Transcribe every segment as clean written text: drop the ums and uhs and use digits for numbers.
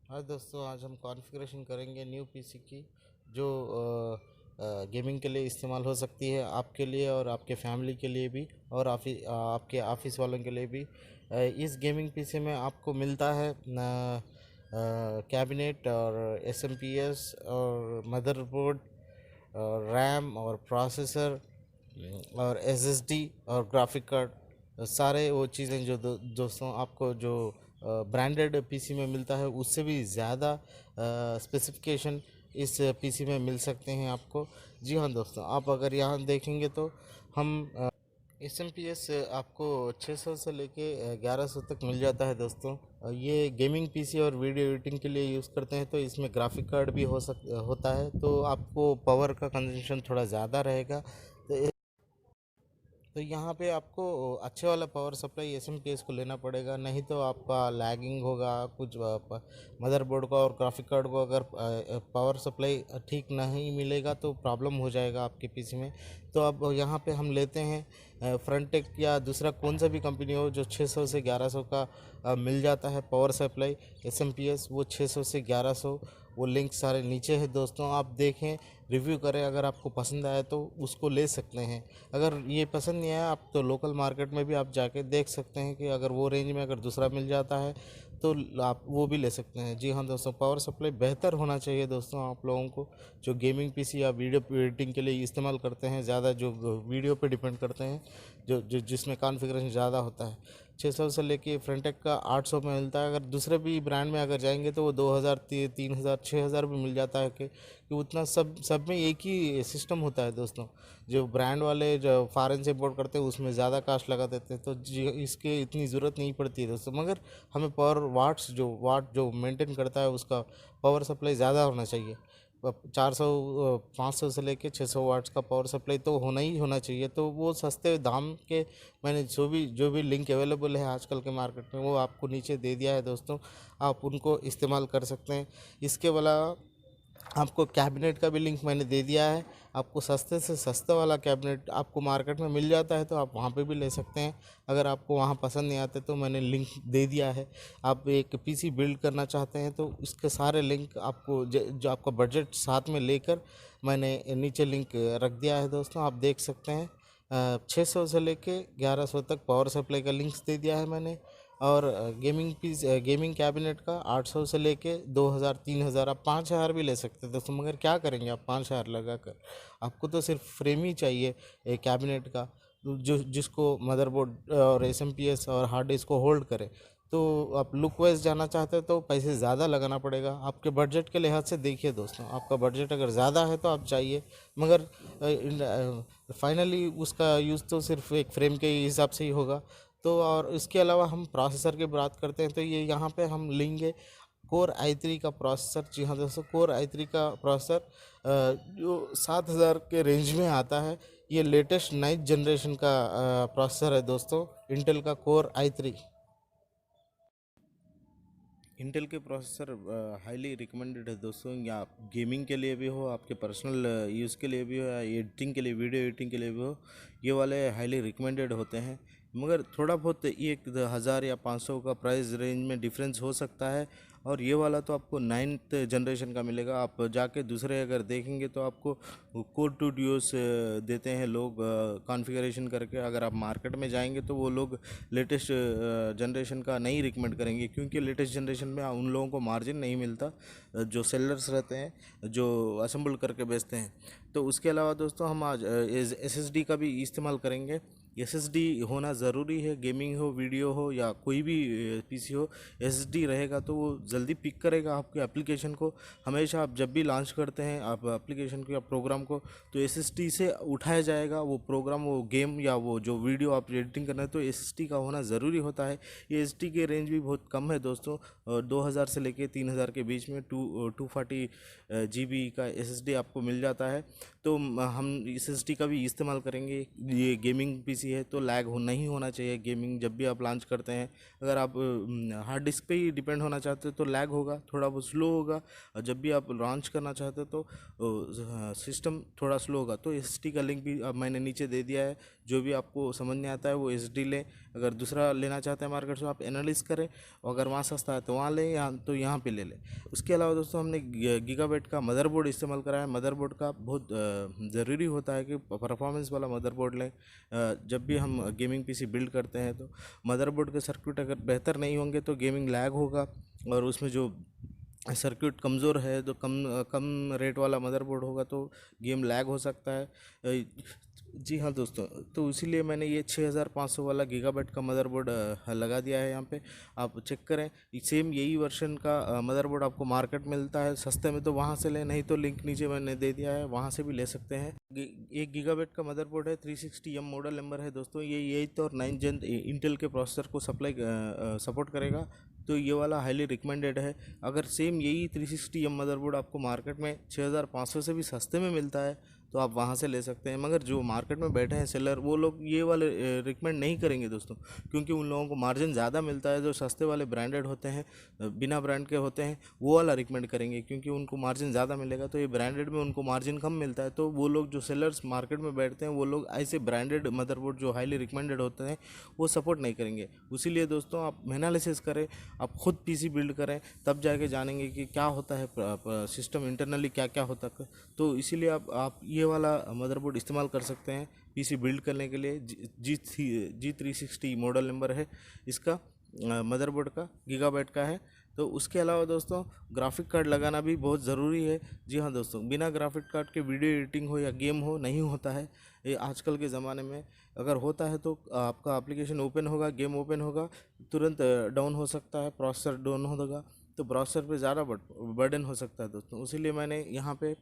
हाँ दोस्तों, आज हम कॉन्फ़िगरेशन करेंगे न्यू पीसी की जो गेमिंग के लिए इस्तेमाल हो सकती है, आपके लिए और आपके फैमिली के लिए भी, और आपके ऑफिस वालों के लिए भी। इस गेमिंग पीसी में आपको मिलता है कैबिनेट और एसएमपीएस और मदरबोर्ड और रैम और प्रोसेसर और एसएसडी और ग्राफिक कार्ड। सारे वो चीज़ें जो दोस्तों आपको जो ब्रांडेड पीसी में मिलता है उससे भी ज़्यादा स्पेसिफिकेशन इस पीसी में मिल सकते हैं आपको। जी हाँ दोस्तों, आप अगर यहाँ देखेंगे तो हम एस एम पी एस आपको 600 से लेके 1100 तक मिल जाता है दोस्तों। ये गेमिंग पीसी और वीडियो एडिटिंग के लिए यूज़ करते हैं, तो इसमें ग्राफिक कार्ड भी होता है, तो आपको पावर का कंजम्पशन थोड़ा ज़्यादा रहेगा। तो यहाँ पे आपको अच्छे वाला पावर सप्लाई एसएमपीएस को लेना पड़ेगा, नहीं तो आपका लैगिंग होगा कुछ। मदरबोर्ड को और ग्राफिक कार्ड को अगर पावर सप्लाई ठीक नहीं मिलेगा तो प्रॉब्लम हो जाएगा आपके पीसी में। तो अब यहाँ पे हम लेते हैं फ्रंटेक या दूसरा कौन सा भी कंपनी हो जो 600 से 1100 का मिल जाता है पावर सप्लाई एसएमपीएस, वो 600 से 1100। वो लिंक सारे नीचे है दोस्तों, आप देखें, रिव्यू करें, अगर आपको पसंद आए तो उसको ले सकते हैं। अगर ये पसंद नहीं आया आप तो लोकल मार्केट में भी आप जाके देख सकते हैं कि अगर वो रेंज में अगर दूसरा मिल जाता है तो आप वो भी ले सकते हैं। जी हाँ दोस्तों, पावर सप्लाई बेहतर होना चाहिए दोस्तों आप लोगों को, जो गेमिंग पीसी या वीडियो एडिटिंग के लिए इस्तेमाल करते हैं, ज़्यादा जो वीडियो पे डिपेंड करते हैं, जो जो जिसमें कॉन्फ़िगरेशन ज़्यादा होता है। 600 से लेके फ्रंटेक का 800 में मिलता है। अगर दूसरे भी ब्रांड में अगर जाएंगे तो वो 2000, 3000, 6000 भी मिल जाता है कि उतना सब में एक ही सिस्टम होता है दोस्तों। जो ब्रांड वाले जो फॉरेन से इम्पोर्ट करते हैं उसमें ज़्यादा कास्ट लगा देते हैं, तो जी इसके इतनी ज़रूरत नहीं पड़ती है दोस्तों। मगर हमें पावर वाट जो मेंटेन करता है उसका पावर सप्लाई ज़्यादा होना चाहिए। 400 500 से लेके 600 वाट्स का पावर सप्लाई तो होना ही होना चाहिए। तो वो सस्ते दाम के मैंने जो भी लिंक अवेलेबल है आजकल के मार्केट में वो आपको नीचे दे दिया है दोस्तों, आप उनको इस्तेमाल कर सकते हैं। इसके अलावा आपको कैबिनेट का भी लिंक मैंने दे दिया है। आपको सस्ते से सस्ता वाला कैबिनेट आपको मार्केट में मिल जाता है, तो आप वहाँ पे भी ले सकते हैं। अगर आपको वहाँ पसंद नहीं आते तो मैंने लिंक दे दिया है। आप एक पीसी बिल्ड करना चाहते हैं तो इसके सारे लिंक आपको जो आपका बजट साथ में लेकर मैंने नीचे लिंक रख दिया है दोस्तों, आप देख सकते हैं। 600 से लेके 1100 तक पावर सप्लाई का लिंक्स दे दिया है मैंने। और गेमिंग कैबिनेट का 800 से लेके 2000, 3000, आप 5000 भी ले सकते हैं दोस्तों। मगर क्या करेंगे आप 5000 लगा कर? आपको तो सिर्फ फ्रेम ही चाहिए एक कैबिनेट का, जो जिसको मदरबोर्ड और एसएमपीएस और हार्ड डिस्क को होल्ड करे। तो आप लुक वाइज जाना चाहते हैं तो पैसे ज़्यादा लगाना पड़ेगा। आपके बजट के लिहाज से देखिए दोस्तों, आपका बजट अगर ज़्यादा है तो आप चाहिए, मगर फाइनली उसका यूज़ तो सिर्फ एक फ्रेम के हिसाब से ही होगा। तो और इसके अलावा हम प्रोसेसर की बात करते हैं तो ये यहाँ पे हम लेंगे कोर i3 का प्रोसेसर। जी हाँ दोस्तों, कोर i3 का प्रोसेसर जो 7000 के रेंज में आता है। ये लेटेस्ट 9th जनरेशन का प्रोसेसर है दोस्तों, इंटेल का कोर i3। इंटेल के प्रोसेसर हाईली रिकमेंडेड है दोस्तों, या आप गेमिंग के लिए भी हो, आपके पर्सनल यूज़ के लिए भी हो, या एडिटिंग के लिए, वीडियो एडिटिंग के लिए भी हो, ये वाले हाईली रिकमेंडेड होते हैं। मगर थोड़ा बहुत 1000 या 500 का प्राइस रेंज में डिफरेंस हो सकता है। और ये वाला तो आपको 9th जनरेशन का मिलेगा। आप जाके दूसरे अगर देखेंगे तो आपको कोड टू ड्यूस देते हैं लोग कॉन्फ़िगरेशन करके। अगर आप मार्केट में जाएंगे तो वो लोग लेटेस्ट जनरेशन का नहीं रिकमेंड करेंगे, क्योंकि लेटेस्ट जनरेशन में उन लोगों को मार्जिन नहीं मिलता जो सेलर्स रहते हैं, जो असेंबल करके बेचते हैं। तो उसके अलावा दोस्तों हम आज एसएसडी का भी इस्तेमाल करेंगे। एसएसडी होना ज़रूरी है, गेमिंग हो, वीडियो हो, या कोई भी पीसी हो, एसएसडी रहेगा तो वो जल्दी पिक करेगा आपके एप्लीकेशन को। हमेशा आप जब भी लॉन्च करते हैं आप एप्लीकेशन को या प्रोग्राम को, तो एसएसडी से उठाया जाएगा वो प्रोग्राम, वो गेम या वो जो वीडियो आप एडिटिंग करना है, तो एसएसडी का होना ज़रूरी होता है। ये एसएसडी के रेंज भी बहुत कम है दोस्तों, 2000 से लेके 3000 के बीच में 240 GB का एसएसडी आपको मिल जाता है। तो हम एसएसडी का भी इस्तेमाल करेंगे। ये गेमिंग पीसी है तो लैग नहीं होना चाहिए गेमिंग जब भी आप लॉन्च करते हैं। अगर आप हार्ड डिस्क पे ही डिपेंड होना चाहते हो तो लैग होगा, थोड़ा बहुत स्लो होगा। और जब भी आप लॉन्च करना चाहते हो तो सिस्टम थोड़ा स्लो होगा। तो एसएसडी का लिंक भी अब मैंने नीचे दे दिया है, जो भी आपको समझ में आता है वो एसडी लें। अगर दूसरा लेना चाहते हैं मार्केट से, आप एनालिस करें, और अगर वहाँ सस्ता है तो वहाँ लें, यहाँ तो यहाँ पे ले लें। उसके अलावा दोस्तों हमने गीगाबाइट का मदरबोर्ड इस्तेमाल करा है। मदरबोर्ड का बहुत ज़रूरी होता है कि परफॉर्मेंस वाला मदरबोर्ड लें। जब भी हम गेमिंग पीसी बिल्ड करते हैं तो मदरबोर्ड के सर्किट अगर बेहतर नहीं होंगे तो गेमिंग लैग होगा, और उसमें जो सर्किट कमज़ोर है तो कम कम रेट वाला मदरबोर्ड होगा तो गेम लैग हो सकता है। जी हाँ दोस्तों, तो इसीलिए मैंने ये 6500 वाला गीगाबाइट का मदरबोर्ड लगा दिया है यहाँ पे। आप चेक करें, सेम यही वर्जन का मदरबोर्ड आपको मार्केट में मिलता है सस्ते में, तो वहाँ से लें, नहीं तो लिंक नीचे मैंने दे दिया है, वहाँ से भी ले सकते हैं। 1 गीगाबाइट का मदरबोर्ड है, 360M मॉडल नंबर है दोस्तों। ये 8th और 9th जेन इंटेल के प्रोसेसर को सपोर्ट करेगा, तो ये वाला हाईली रिकमेंडेड है। अगर सेम यही 360M मदरबोर्ड आपको मार्केट में 6500 से भी सस्ते में मिलता है तो आप वहाँ से ले सकते हैं। मगर जो मार्केट में बैठे हैं सेलर, वो लोग ये वाले रिकमेंड नहीं करेंगे दोस्तों, क्योंकि उन लोगों को मार्जिन ज़्यादा मिलता है। जो सस्ते वाले ब्रांडेड होते हैं, बिना ब्रांड के होते हैं, वो वाला रिकमेंड करेंगे, क्योंकि उनको मार्जिन ज़्यादा मिलेगा। तो ये ब्रांडेड में उनको मार्जिन कम मिलता है, तो वो लोग जो सेलर्स मार्केट में बैठते हैं वो लोग ऐसे ब्रांडेड मदरबोर्ड जो हाईली रिकमेंडेड होते हैं वो सपोर्ट नहीं करेंगे। इसीलिए दोस्तों आप एनालिसिस करें, आप खुद पीसी बिल्ड करें, तब जाके जानेंगे कि क्या होता है सिस्टम इंटरनली क्या क्या होता है। तो इसीलिए आप ये वाला मदरबोर्ड इस्तेमाल कर सकते हैं पीसी बिल्ड करने के लिए। G360 मॉडल नंबर है इसका, मदरबोर्ड का, गीगाबाइट का है। तो उसके अलावा दोस्तों ग्राफिक कार्ड लगाना भी बहुत ज़रूरी है। जी हाँ दोस्तों, बिना ग्राफिक कार्ड के वीडियो एडिटिंग हो या गेम हो नहीं होता है ये आजकल के ज़माने में। अगर होता है तो आपका एप्लीकेशन ओपन होगा, गेम ओपन होगा, तुरंत डाउन हो सकता है, प्रोसेसर डाउन होगा, तो प्रोसेसर पे ज़्यादा बर्डन हो सकता है दोस्तों। इसीलिए मैंने यहाँ पे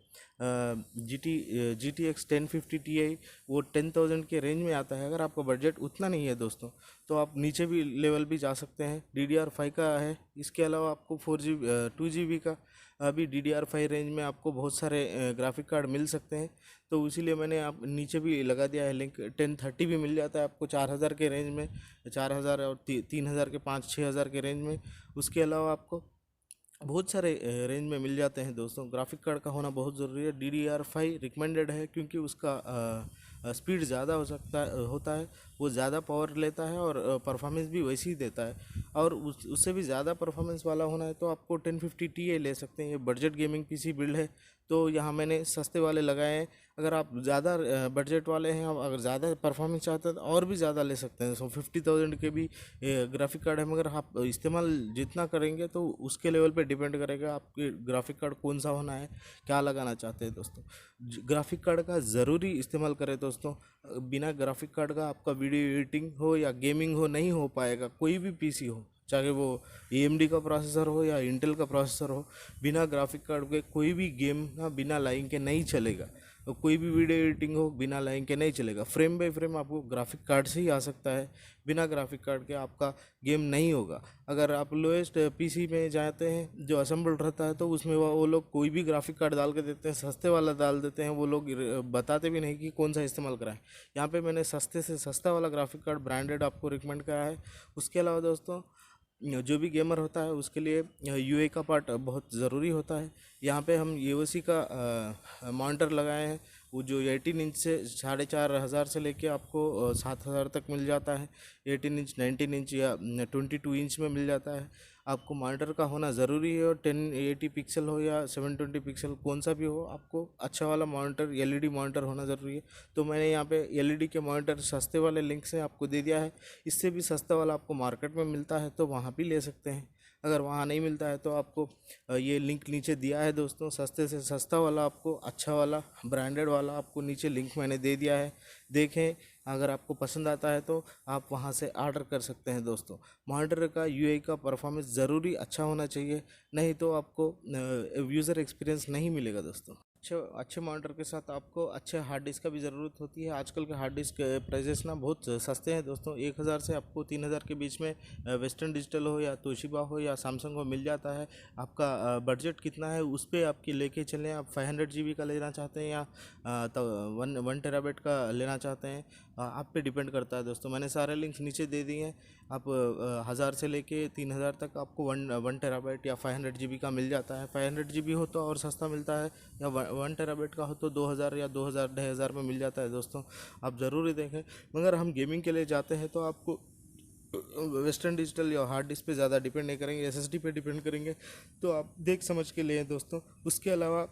GTX 1050 Ti, वो 10,000 के रेंज में आता है। अगर आपका बजट उतना नहीं है दोस्तों तो आप नीचे भी लेवल भी जा सकते हैं। DDR5 का है। इसके अलावा आपको 4GB 2GB का अभी DDR5 रेंज में आपको बहुत सारे ग्राफिक कार्ड मिल सकते हैं। तो इसीलिए मैंने आप नीचे भी लगा दिया है लिंक। 1030 भी मिल जाता है आपको 4000 के रेंज में, 4000 और 3000 के 5-6 हज़ार के रेंज में। उसके अलावा आपको बहुत सारे रेंज में मिल जाते हैं दोस्तों। ग्राफिक कार्ड का होना बहुत ज़रूरी है। DDR5 रिकमेंडेड है, क्योंकि उसका स्पीड ज़्यादा होता है, वो ज़्यादा पावर लेता है और परफॉर्मेंस भी वैसी ही देता है। और उससे भी ज़्यादा परफॉर्मेंस वाला होना है तो आपको 1050 Ti ले सकते हैं। ये बजट गेमिंग पीसी बिल्ड है, तो यहाँ मैंने सस्ते वाले लगाए हैं। अगर आप ज़्यादा बजट वाले हैं, आप अगर ज़्यादा परफॉर्मेंस चाहते हैं तो और भी ज़्यादा ले सकते हैं। 50,000 के भी ग्राफिक कार्ड है, मगर आप इस्तेमाल जितना करेंगे तो उसके लेवल पे डिपेंड करेगा आपके ग्राफिक कार्ड कौन सा होना है, क्या लगाना चाहते हैं दोस्तों। ग्राफिक कार्ड का ज़रूरी इस्तेमाल करें दोस्तों। बिना ग्राफिक कार्ड का आपका वीडियो एडिटिंग हो या गेमिंग हो नहीं हो पाएगा। कोई भी पीसी हो, चाहे वो AMD का प्रोसेसर हो या इंटेल का प्रोसेसर हो, बिना ग्राफिक कार्ड के कोई भी गेम ना बिना लाइन के नहीं चलेगा। तो कोई भी वीडियो एडिटिंग हो बिना लाइन के नहीं चलेगा। फ्रेम बाय फ्रेम आपको ग्राफिक कार्ड से ही आ सकता है, बिना ग्राफिक कार्ड के आपका गेम नहीं होगा। अगर आप लोएस्ट पीसी में जाते हैं जो असेंबल्ड रहता है, तो उसमें वो लोग कोई भी ग्राफिक कार्ड डाल के देते हैं, सस्ते वाला डाल देते हैं। वो लोग बताते भी नहीं कि कौन सा इस्तेमाल कराएं। यहाँ पे मैंने सस्ते से सस्ता वाला ग्राफिक कार्ड ब्रांडेड आपको रिकमेंड करा है। उसके अलावा दोस्तों जो भी गेमर होता है उसके लिए यूए का पार्ट बहुत ज़रूरी होता है। यहाँ पे हम यूएसी का मॉनिटर लगाए हैं, वो जो 18 इंच से 4,500 से लेके आपको 7,000 तक मिल जाता है। 18 इंच, 19 इंच या 22 इंच में मिल जाता है। आपको मॉनिटर का होना ज़रूरी है, और 1080 पिक्सल हो या 720 पिक्सल कौन सा भी हो, आपको अच्छा वाला मॉनिटर एलईडी मॉनिटर होना ज़रूरी है। तो मैंने यहाँ पे एलईडी के मॉनिटर सस्ते वाले लिंक से आपको दे दिया है। इससे भी सस्ता वाला आपको मार्केट में मिलता है तो वहाँ भी ले सकते हैं। अगर वहाँ नहीं मिलता है तो आपको ये लिंक नीचे दिया है दोस्तों। सस्ते से सस्ता वाला आपको, अच्छा वाला ब्रांडेड वाला आपको नीचे लिंक मैंने दे दिया है, देखें। अगर आपको पसंद आता है तो आप वहाँ से ऑर्डर कर सकते हैं दोस्तों। मॉनिटर का यूआई का परफॉर्मेंस ज़रूरी अच्छा होना चाहिए, नहीं तो आपको यूज़र एक्सपीरियंस नहीं मिलेगा दोस्तों। अच्छे मॉनिटर के साथ आपको अच्छे हार्ड डिस्क का भी ज़रूरत होती है। आजकल के हार्ड डिस्क प्राइजेस ना बहुत सस्ते हैं दोस्तों। 1,000 से आपको 3,000 के बीच में वेस्टर्न डिजिटल हो या तोशिबा हो या सैमसंग हो मिल जाता है। आपका बजट कितना है उस पर आपकी लेके चलें। आप 500 GB का लेना चाहते हैं या तो 1 टेराबाइट का लेना चाहते हैं, आप पे डिपेंड करता है दोस्तों। मैंने सारे लिंक्स नीचे दे दिए हैं। आप 1000 से लेके 3000 तक आपको 1 टेराबाइट या 500 GB का मिल जाता है। 500 GB हो तो और सस्ता मिलता है, या 1 टेराबाइट का हो तो 2000 या 2000 2500 में मिल जाता है दोस्तों। आप ज़रूर देखें। मगर हम गेमिंग के लिए जाते हैं तो आपको वेस्टर्न डिजिटल या हार्ड डिस्क पे ज़्यादा डिपेंड नहीं करेंगे, एसएसडी पे डिपेंड करेंगे। तो आप देख समझ के लें दोस्तों। उसके अलावा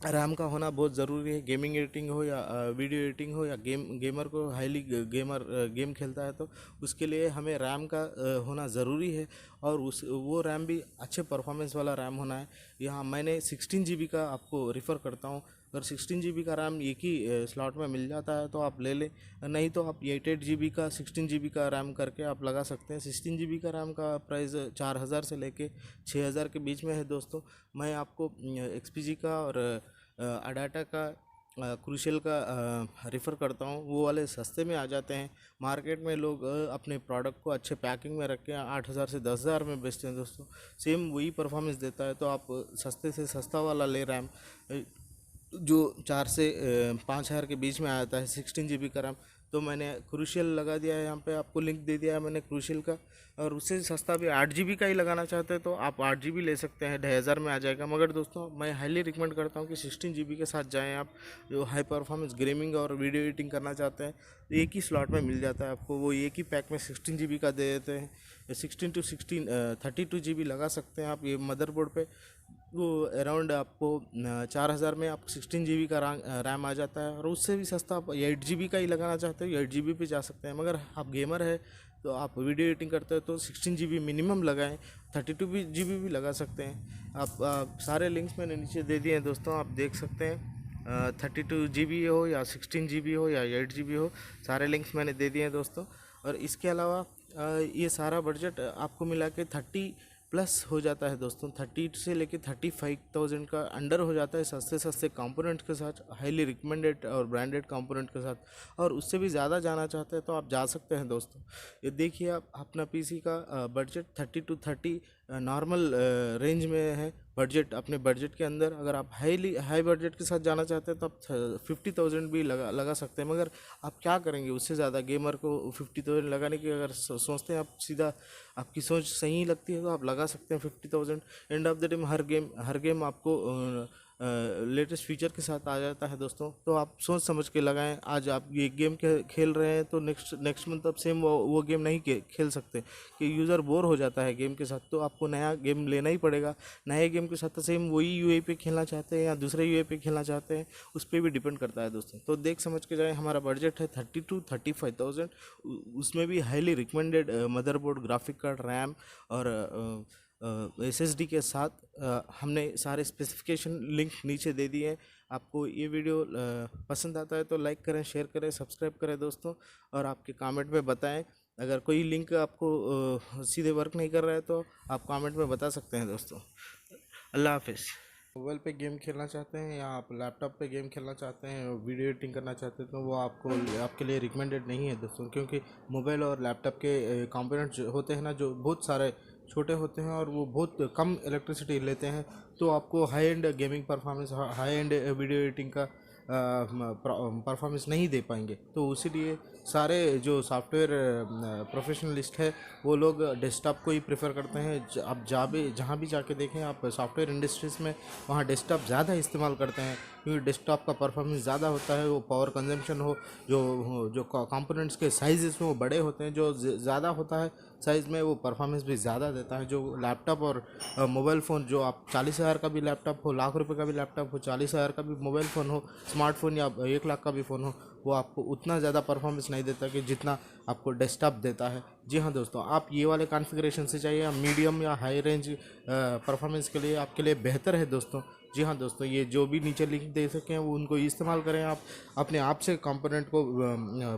रैम का होना बहुत ज़रूरी है। गेमिंग एडिटिंग हो या वीडियो एडिटिंग हो या गेमर को हाईली गेम खेलता है तो उसके लिए हमें रैम का होना ज़रूरी है। और उस वो रैम भी अच्छे परफॉर्मेंस वाला रैम होना है। यहाँ मैंने 16 GB का आपको रिफ़र करता हूँ। अगर 16 GB का रैम एक ही स्लॉट में मिल जाता है तो आप ले लें, नहीं तो आप 8 GB का 16 GB का रैम करके आप लगा सकते हैं। 16 GB का रैम का प्राइस 4000 से लेके 6000 के बीच में है दोस्तों। मैं आपको XPG का और अडाटा का क्रूशियल का रिफ़र करता हूँ। वो वाले सस्ते में आ जाते हैं। मार्केट में लोग अपने प्रोडक्ट को अच्छे पैकिंग में रख के 8000 से 10000 में बेचते हैं दोस्तों। सेम वही परफॉर्मेंस देता है। तो आप सस्ते से सस्ता वाला ले रैम जो 4 से 5000 के बीच में आता है 16 GB का रैम। तो मैंने क्रूशियल लगा दिया है, यहाँ पे आपको लिंक दे दिया है मैंने क्रूशियल का। और उससे सस्ता भी 8 GB का ही लगाना चाहते हैं तो आप 8 GB ले सकते हैं, 2500 में आ जाएगा। मगर दोस्तों मैं हाईली रिकमेंड करता हूँ कि 16 GB के साथ जाएँ आप, जो हाई परफॉर्मेंस गेमिंग और वीडियो एडिटिंग करना चाहते हैं। एक ही स्लॉट में मिल जाता है आपको, वो एक ही पैक में 16 GB का दे देते हैं। 32 GB लगा सकते हैं आप ये मदरबोर्ड पे। वो अराउंड आपको 4000 में आपको 16 GB का रैम आ जाता है। और उससे भी सस्ता आप 8 GB का ही लगाना चाहते हो 8 GB पे जा सकते हैं। मगर आप गेमर है तो आप वीडियो एडिटिंग करते हो तो 16 GB मिनिमम लगाएं। 32 GB भी लगा सकते हैं आप सारे लिंक्स मैंने नीचे दे दिए हैं दोस्तों, आप देख सकते हैं। 32 GB हो या 16 GB हो या 8 GB हो, सारे लिंक्स मैंने दे दिए हैं दोस्तों। और इसके अलावा ये सारा बजट आपको मिला के 30 प्लस हो जाता है दोस्तों। 30 से लेके 35,000 का अंडर हो जाता है सस्ते सस्ते कंपोनेंट के साथ, हाईली रिकमेंडेड और ब्रांडेड कंपोनेंट के साथ। और उससे भी ज़्यादा जाना चाहते हैं तो आप जा सकते हैं दोस्तों। ये देखिए आप अपना पीसी का बजट 30 to 30 नॉर्मल रेंज में है। बजट अपने बजट के अंदर अगर आप हाई बजट के साथ जाना चाहते हैं तो आप 50,000 भी लगा सकते हैं। मगर आप क्या करेंगे उससे ज़्यादा, गेमर को 50,000 लगाने की अगर सोचते हैं आप, सीधा आपकी सोच सही लगती है तो आप लगा सकते हैं 50,000। End of the day her game आपको लेटेस्ट फीचर के साथ आ जाता है दोस्तों। तो आप सोच समझ के लगाएं। आज आप ये गेम खेल रहे हैं तो नेक्स्ट मंथ आप सेम वो गेम नहीं खेल सकते कि यूज़र बोर हो जाता है गेम के साथ। तो आपको नया गेम लेना ही पड़ेगा। नए गेम के साथ तो सेम वही यूआई पे खेलना चाहते हैं या दूसरे यूआई पे खेलना चाहते हैं, उस पर भी डिपेंड करता है दोस्तों। तो देख समझ के जाए। हमारा बजट है 30 to 35,000। उसमें भी highly recommended motherboard, graphic card, RAM और SSD के साथ हमने सारे स्पेसिफिकेशन लिंक नीचे दे दिए हैं। आपको ये वीडियो पसंद आता है तो लाइक करें, शेयर करें, सब्सक्राइब करें दोस्तों। और आपके कमेंट में बताएं। अगर कोई लिंक आपको सीधे वर्क नहीं कर रहा है तो आप कमेंट में बता सकते हैं दोस्तों। अल्लाह हाफिज़। मोबाइल पे गेम खेलना चाहते हैं या आप लैपटॉप पे गेम खेलना चाहते हैं और वीडियो एडिटिंग करना चाहते हैं तो वो आपके लिए रिकमेंडेड नहीं है दोस्तों। क्योंकि मोबाइल और लैपटॉप के कंपोनेंट्स होते हैं ना, जो बहुत सारे छोटे होते हैं और वो बहुत कम इलेक्ट्रिसिटी लेते हैं। तो आपको high and gaming performance, high and video editing का परफॉर्मेंस नहीं दे पाएंगे। तो इसीलिए सारे जो सॉफ्टवेयर प्रोफेशनलिस्ट है वो लोग डेस्कटॉप को ही प्रेफर करते हैं। आप जहाँ भी जाके देखें आप सॉफ्टवेयर इंडस्ट्रीज़ में, वहाँ डेस्कटॉप ज़्यादा इस्तेमाल करते हैं। क्योंकि डेस्कटॉप का परफॉर्मेंस ज़्यादा होता है, वो पावर कंजम्पशन हो, जो कंपोनेंट्स के साइज़ में वो बड़े होते हैं, जो ज़्यादा होता है साइज़ में, वो परफॉर्मेंस भी ज़्यादा देता है। जो लैपटॉप और मोबाइल फ़ोन, जो आप 40,000 का भी लैपटॉप हो, लाख रुपए का भी लैपटॉप हो, 40,000 का भी मोबाइल फ़ोन हो, स्मार्टफोन या 1 लाख का भी फ़ोन हो, वो आपको उतना ज़्यादा परफॉर्मेंस नहीं देता कि जितना आपको डेस्कटॉप देता है। जी हाँ दोस्तों, आप ये वाले कॉन्फ़िगरेशन से चाहिए, मीडियम या हाई रेंज परफॉर्मेंस के लिए आपके लिए बेहतर है दोस्तों। जी हाँ दोस्तों, ये जो भी नीचे लिंक दे सकें वो उनको इस्तेमाल करें। आप अपने आप से कंपोनेंट को,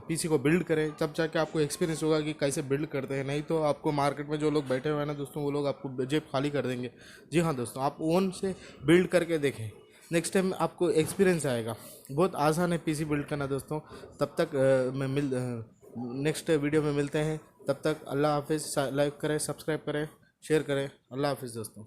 पीसी को बिल्ड करें, तब जाके आपको एक्सपीरियंस होगा कि कैसे बिल्ड करते हैं। नहीं तो आपको मार्केट में जो लोग बैठे हुए हैं ना दोस्तों, वो लोग आपको जेब खाली कर देंगे। जी हाँ दोस्तों, आप ओन से बिल्ड करके देखें, नेक्स्ट टाइम आपको एक्सपीरियंस आएगा। बहुत आसान है पीसी बिल्ड करना दोस्तों। तब तक नेक्स्ट वीडियो में मिलते हैं। तब तक अल्लाह हाफिज़। लाइक करें, सब्सक्राइब करें, शेयर करें। अल्लाह हाफिज़ दोस्तों।